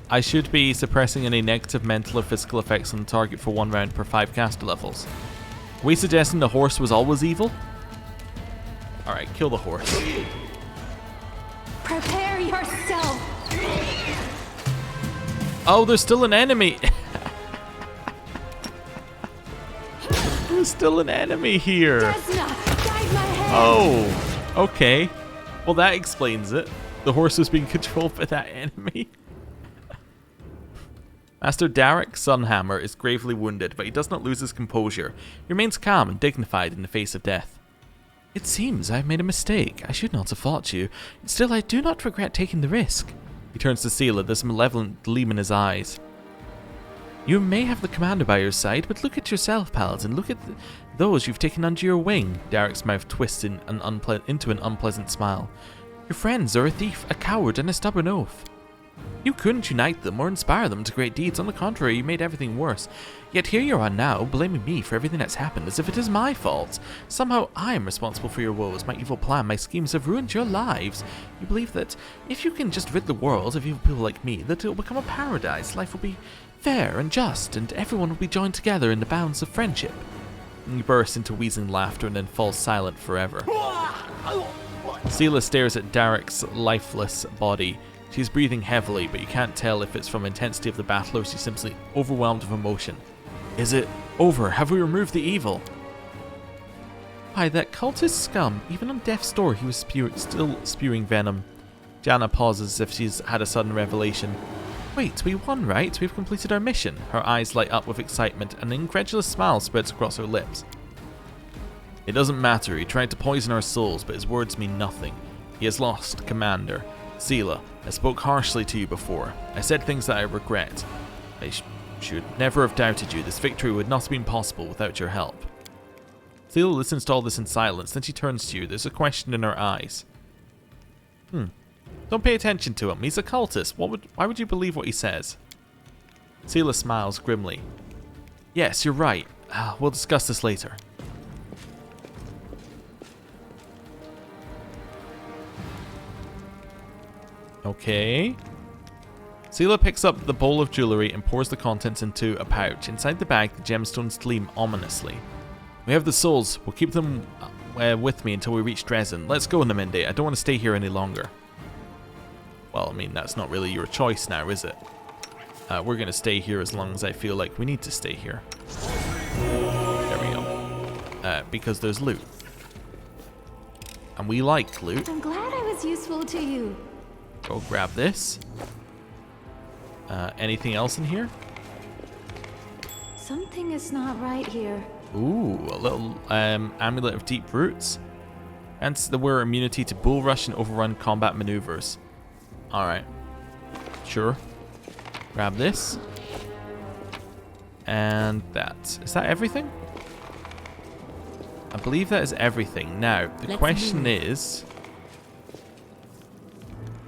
Speaker 1: I should be suppressing any negative mental or physical effects on the target for 1 round per 5 caster levels. Are we suggesting the horse was always evil? Alright, kill the horse.
Speaker 6: Prepare yourself.
Speaker 1: Oh, there's still an enemy. There's still an enemy here.
Speaker 6: Desna, guide my hand.
Speaker 1: Oh, okay. Well, that explains it. The horse was being controlled by that enemy. Master Derek Sunhammer is gravely wounded, but he does not lose his composure. He remains calm and dignified in the face of death. It seems I have made a mistake. I should not have fought you. Still, I do not regret taking the risk. He turns to Seela, this malevolent gleam in his eyes. You may have the commander by your side, but look at yourself, Paladin. Look at those you've taken under your wing. Derek's mouth twists into an unpleasant smile. Your friends are a thief, a coward, and a stubborn oaf. You couldn't unite them or inspire them to great deeds. On the contrary, you made everything worse. Yet here you are now, blaming me for everything that's happened, as if it is my fault. Somehow I am responsible for your woes. My evil plan, my schemes have ruined your lives. You believe that if you can just rid the world of evil people like me, that it will become a paradise. Life will be fair and just, and everyone will be joined together in the bounds of friendship. And he bursts into wheezing laughter and then falls silent forever. Seela stares at Derek's lifeless body. She's breathing heavily, but you can't tell if it's from intensity of the battle or she's simply overwhelmed with emotion. Is it over? Have we removed the evil? Why, that cultist scum. Even on death's door, he was still spewing venom. Jana pauses as if she's had a sudden revelation. Wait, we won, right? We've completed our mission. Her eyes light up with excitement, and an incredulous smile spreads across her lips. It doesn't matter. He tried to poison our souls, but his words mean nothing. He has lost, Commander. Seela, I spoke harshly to you before. I said things that I regret. I should never have doubted you. This victory would not have been possible without your help. Seela listens to all this in silence, then she turns to you. There's a question in her eyes. Don't pay attention to him. He's a cultist. Why would you believe what he says? Seela smiles grimly. Yes, you're right. We'll discuss this later. Okay. Seela picks up the bowl of jewellery and pours the contents into a pouch. Inside the bag, the gemstones gleam ominously. We have the souls. We'll keep them with me until we reach Dresden. Let's go, Naminde. I don't want to stay here any longer. Well, I mean, that's not really your choice now, is it? We're going to stay here as long as I feel like we need to stay here. There we go. Because there's loot. And we like loot.
Speaker 6: I'm glad I was useful to you.
Speaker 1: Go grab this. Anything else in here?
Speaker 6: Something is not right here.
Speaker 1: Ooh, a little amulet of deep roots. And we're immunity to bull rush and overrun combat maneuvers. Alright. Sure. Grab this. And that. Is that everything? I believe that is everything. Now, the question is...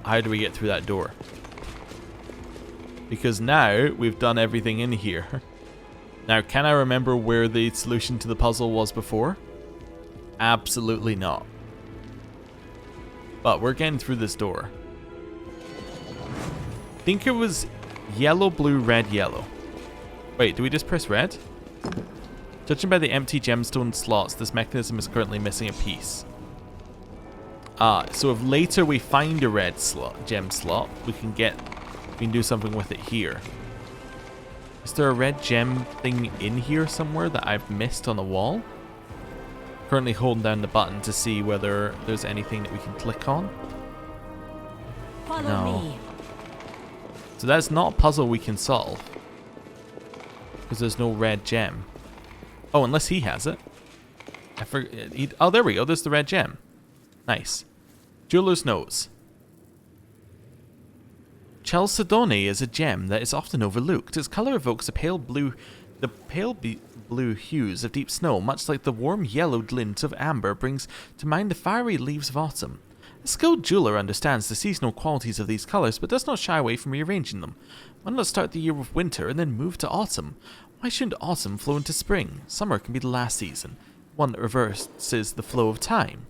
Speaker 1: how do we get through that door? Because now we've done everything in here. Now, can I remember where the solution to the puzzle was before? Absolutely not. But we're getting through this door. I think it was yellow, blue, red, yellow. Wait, do we just press red? Judging by the empty gemstone slots, this mechanism is currently missing a piece. So if later we find a red gem slot, we can do something with it here. Is there a red gem thing in here somewhere that I've missed on the wall? Currently holding down the button to see whether there's anything that we can click on.
Speaker 6: Follow me.
Speaker 1: So that's not a puzzle we can solve. Because there's no red gem. Oh, unless he has it. Oh, there we go. There's the red gem. Nice. Jeweler's Notes. Chalcedony is a gem that is often overlooked. Its color evokes the pale blue hues of deep snow, much like the warm yellow glint of amber brings to mind the fiery leaves of autumn. A skilled jeweler understands the seasonal qualities of these colors, but does not shy away from rearranging them. Why not start the year with winter and then move to autumn? Why shouldn't autumn flow into spring? Summer can be the last season, one that reverses the flow of time.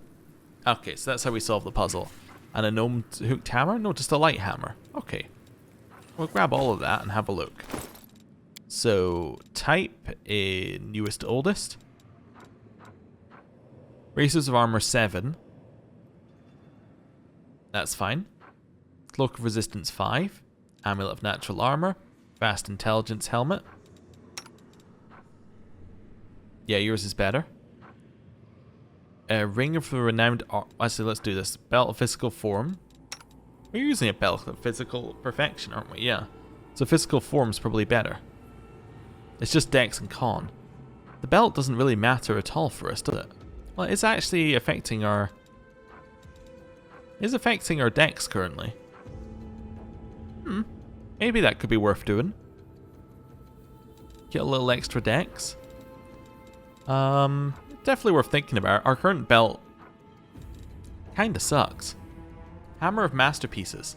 Speaker 1: Okay, so that's how we solve the puzzle. And a gnome hooked hammer? No, just a light hammer. Okay. We'll grab all of that and have a look. So, type newest to oldest. Racers of Armor 7. That's fine. Cloak of Resistance 5. Amulet of Natural Armor. Vast Intelligence Helmet. Yeah, yours is better. Ring of the Renowned... Actually, let's do this. Belt of Physical Form. We're using a belt of Physical Perfection, aren't we? Yeah. So physical form's probably better. It's just Dex and Con. The belt doesn't really matter at all for us, does it? Well, it's actually affecting our... It's affecting our Dex currently. Maybe that could be worth doing. Get a little extra Dex. Definitely worth thinking about. Our current belt kinda sucks. Hammer of Masterpieces.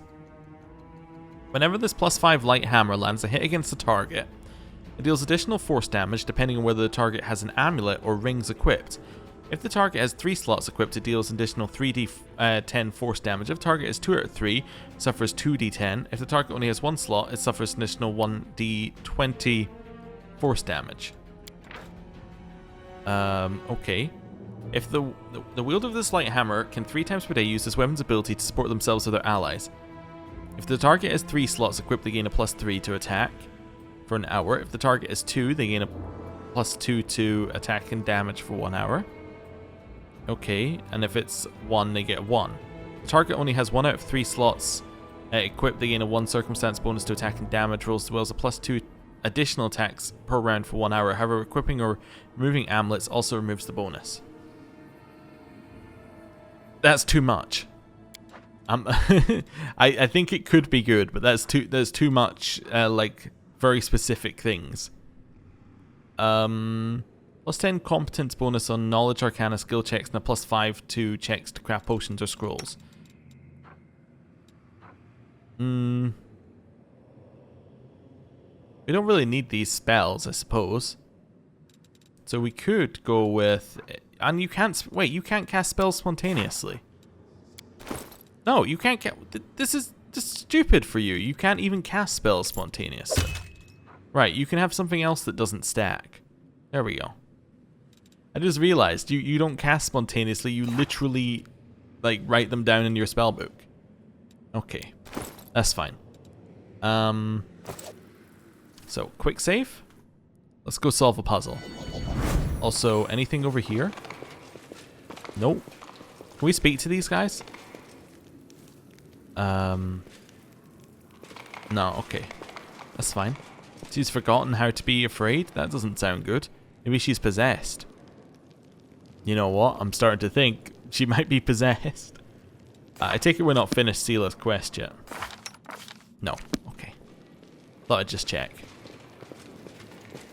Speaker 1: Whenever this +5 light hammer lands a hit against the target, it deals additional force damage depending on whether the target has an amulet or rings equipped. If the target has 3 slots equipped, it deals additional 3d10 force damage. If the target is 2 out of 3, it suffers 2d10. If the target only has 1 slot, it suffers an additional 1d20 force damage. Okay. If the wielder of this light hammer can 3 times per day use this weapon's ability to support themselves or their allies. If the target has 3 slots equipped, they gain a +3 to attack for an hour. If the target is 2, they gain a +2 to attack and damage for 1 hour. Okay, and if it's 1, they get 1. The target only has 1 out of 3 slots equipped, they gain a 1 circumstance bonus to attack and damage rolls, as well as a +2 additional attacks per round for 1 hour. However, equipping or removing amulets also removes the bonus. That's too much. I think it could be good, but there's too much like very specific things. +10 competence bonus on knowledge, arcana, skill checks, and a +5 to checks to craft potions or scrolls. We don't really need these spells, I suppose. So we could go with... And you can't... Wait, you can't cast spells spontaneously. No, you can't... This is just stupid for you. You can't even cast spells spontaneously. Right, you can have something else that doesn't stack. There we go. I just realized you don't cast spontaneously. You literally, like, write them down in your spellbook. Okay. That's fine. So, quick save. Let's go solve a puzzle. Also, anything over here? Nope. Can we speak to these guys? No, okay. That's fine. She's forgotten how to be afraid? That doesn't sound good. Maybe she's possessed. You know what? I'm starting to think she might be possessed. I take it we're not finished Sela's quest yet. No. Okay. Thought I'd just check.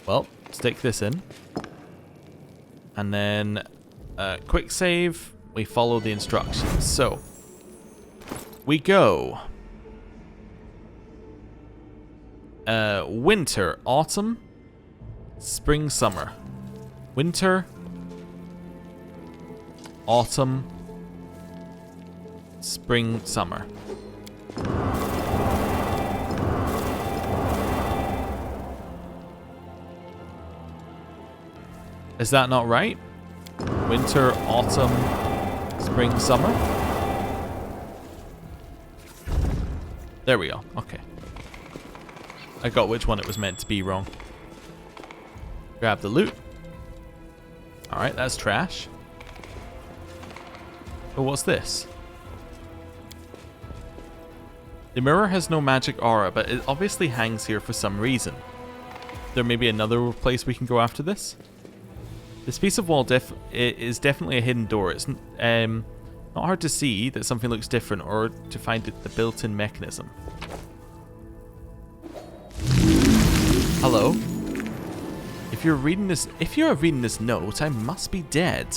Speaker 1: Well, stick this in. And then, quick save. We follow the instructions. So, we go. Winter, autumn, spring, summer. Winter, autumn, spring, summer. Is that not right? Winter, autumn, spring, summer? There we go. Okay. I got which one it was meant to be wrong. Grab the loot. Alright, that's trash. Oh, what's this? The mirror has no magic aura, but it obviously hangs here for some reason. There may be another place we can go after this. This piece of wall is definitely a hidden door. It's not hard to see that something looks different or to find the built-in mechanism. Hello? If you're reading this note, I must be dead.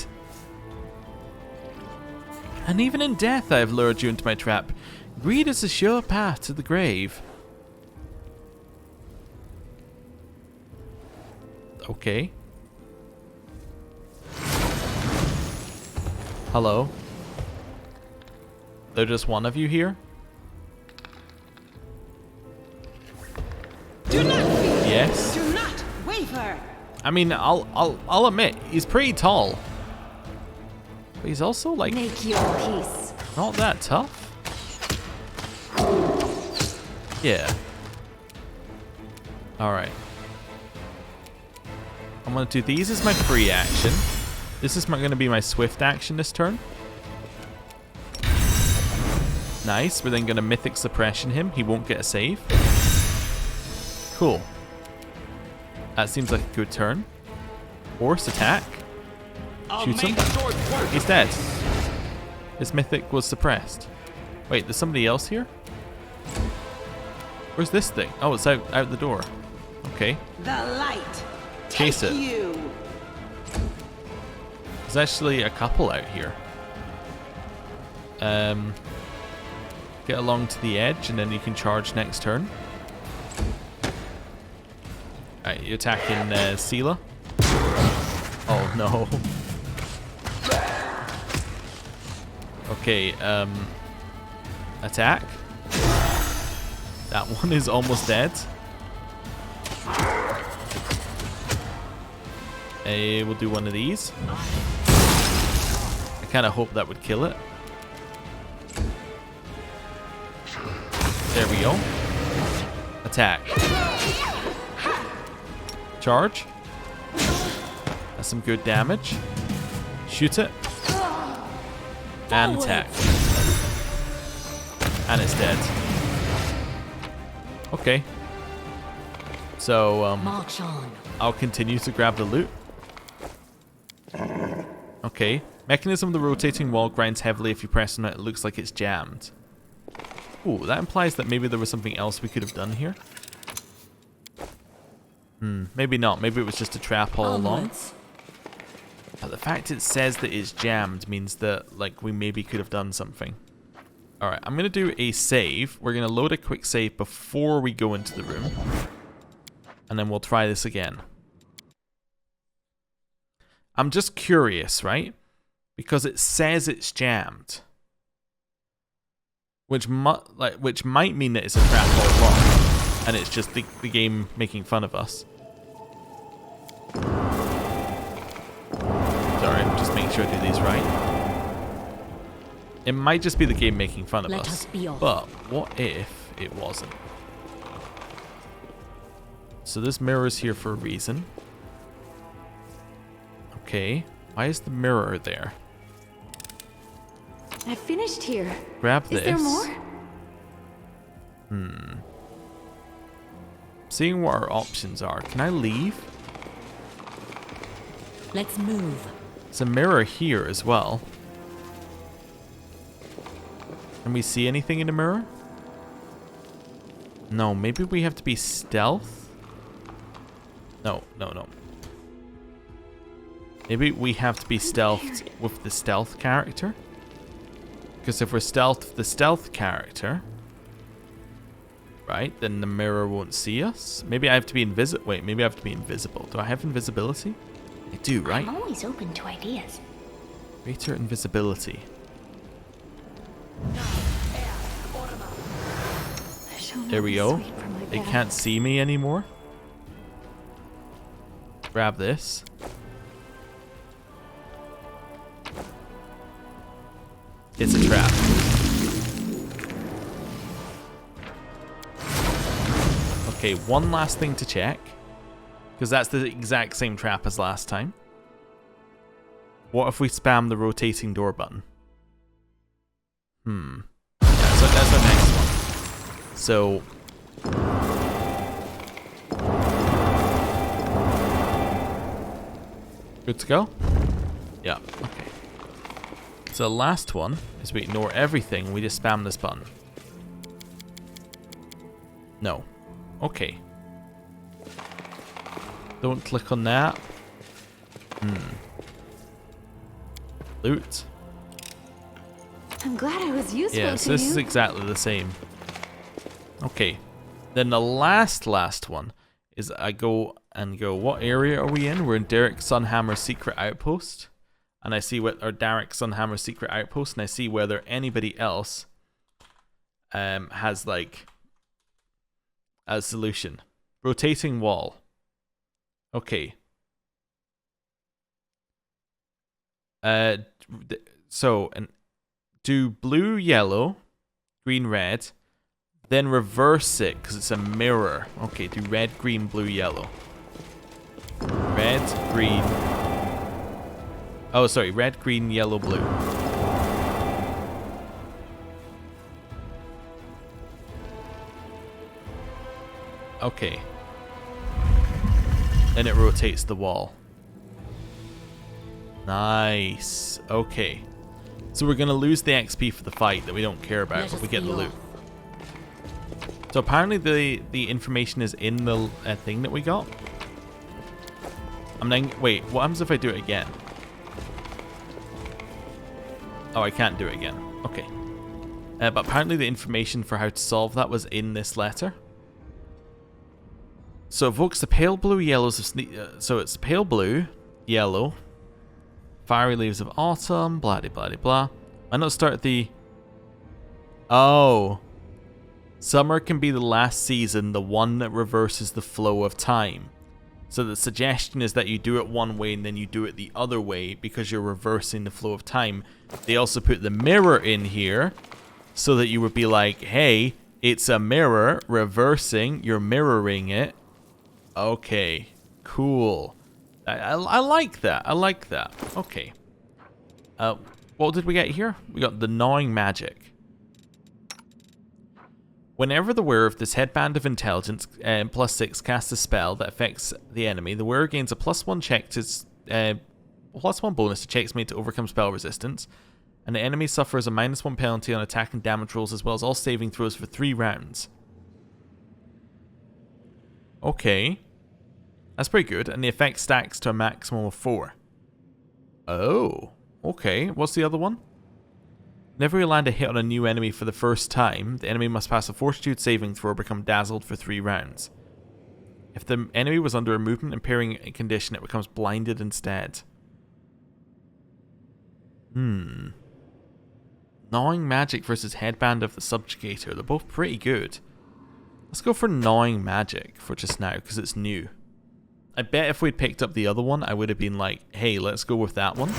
Speaker 1: And even in death I have lured you into my trap. Greed is a sure path to the grave. Okay. Hello? There's just one of you here?
Speaker 4: Do not fear.
Speaker 1: Yes.
Speaker 4: Do not waver.
Speaker 1: I mean, I'll admit he's pretty tall, but he's also like
Speaker 6: Make your peace.
Speaker 1: not that tough. Yeah. All right. I'm gonna do these as my free action. This is gonna be my swift action this turn. Nice. We're then gonna mythic suppression him. He won't get a save. Cool. That seems like a good turn. Force attack. Shoot him. He's dead. His mythic was suppressed. Wait, there's somebody else here? Where's this thing? Oh, it's out the door. Okay.
Speaker 4: The light.
Speaker 1: Chase it.
Speaker 4: You.
Speaker 1: There's actually a couple out here. Get along to the edge and then you can charge next turn. Alright, you're attacking Sela. Oh no. Okay, attack. That one is almost dead. We'll do one of these. I kind of hope that would kill it. There we go. Attack. Charge. That's some good damage. Shoot it. And attack. And it's dead. Okay. So,
Speaker 6: March on.
Speaker 1: I'll continue to grab the loot. Okay. Mechanism of the rotating wall grinds heavily if you press on it. It looks like it's jammed. Ooh, that implies that maybe there was something else we could have done here. Maybe not. Maybe it was just a trap all along. But the fact it says that it's jammed means that, like, we maybe could have done something. Alright, I'm going to do a save. We're going to load a quick save before we go into the room. And then we'll try this again. I'm just curious, right? Because it says it's jammed. Which might mean that it's a trap all along. And it's just the game making fun of us. Sorry, just making sure I do these right. It might just be the game making fun of us. But what if it wasn't? So this mirror's here for a reason. Okay. Why is the mirror there?
Speaker 6: I finished here.
Speaker 1: Grab this.
Speaker 6: Is there more?
Speaker 1: Seeing what our options are. Can I leave?
Speaker 6: Let's move.
Speaker 1: There's a mirror here as well. Can we see anything in the mirror? No, maybe we have to be stealth? No. Maybe we have to be stealthed with the stealth character? Because if we're stealthed with the stealth character, right, then the mirror won't see us. Maybe I have to be invisible. Wait, maybe I have to be invisible. Do I have invisibility? I do, right?
Speaker 6: I'm always open to ideas.
Speaker 1: Greater invisibility. There we go. They can't see me anymore. Grab this. It's a trap. Okay, one last thing to check. Because that's the exact same trap as last time. What if we spam the rotating door button? That's our next one. So... good to go? Yeah, okay. So the last one is we ignore everything, we just spam this button. No. Okay. Don't click on that. Loot.
Speaker 6: I'm glad I was useful
Speaker 1: Yeah,
Speaker 6: to
Speaker 1: so this
Speaker 6: you.
Speaker 1: is exactly the same. Okay. Then the last one is I go, what area are we in? We're in Derek Sunhammer's secret outpost. And I see Derek Sunhammer's secret outpost, and I see whether anybody else has like a solution. Rotating wall. Okay. Do blue, yellow, green, red, then reverse it because it's a mirror. Okay, do red, green, blue, yellow. Red, green. Oh, sorry, red, green, yellow, blue. Okay. Then it rotates the wall. Nice. Okay. So we're going to lose the XP for the fight that we don't care about, but we get the loot. So apparently the information is in the thing that we got. Wait, what happens if I do it again? Oh, I can't do it again. Okay. But apparently the information for how to solve that was in this letter. So evokes the pale blue yellows of so it's pale blue, yellow, fiery leaves of autumn, blah de blah de blah. Why not start at the... Oh. Summer can be the last season, the one that reverses the flow of time. So the suggestion is that you do it one way and then you do it the other way because you're reversing the flow of time. They also put the mirror in here so that you would be like, hey, it's a mirror reversing, you're mirroring it. Okay, cool. I like that. I like that. Okay. What did we get here? We got the gnawing magic. Whenever the wearer of this headband of intelligence +6 casts a spell that affects the enemy, the wearer gains a +1 check to +1 bonus to checks made to overcome spell resistance, and the enemy suffers a -1 penalty on attack and damage rolls as well as all saving throws for 3 rounds. Okay. That's pretty good, and the effect stacks to a maximum of 4. Oh, okay. What's the other one? Whenever you land a hit on a new enemy for the first time, the enemy must pass a fortitude saving throw or become dazzled for 3 rounds. If the enemy was under a movement impairing condition, it becomes blinded instead. Gnawing magic versus headband of the subjugator. They're both pretty good. Let's go for gnawing magic for just now, because it's new. I bet if we'd picked up the other one, I would have been like, hey, let's go with that one.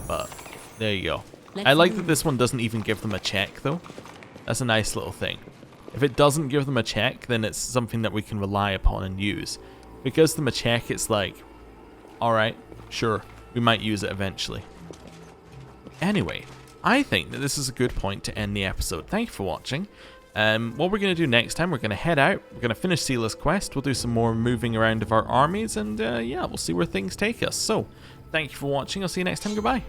Speaker 1: But, there you go. I like that this one doesn't even give them a check, though. That's a nice little thing. If it doesn't give them a check, then it's something that we can rely upon and use. If it gives them a check, it's like, alright, sure, we might use it eventually. Anyway, I think that this is a good point to end the episode. Thank you for watching. What we're going to do next time, we're going to head out, we're going to finish Seela's quest, we'll do some more moving around of our armies, and yeah, we'll see where things take us. So, thank you for watching, I'll see you next time, goodbye.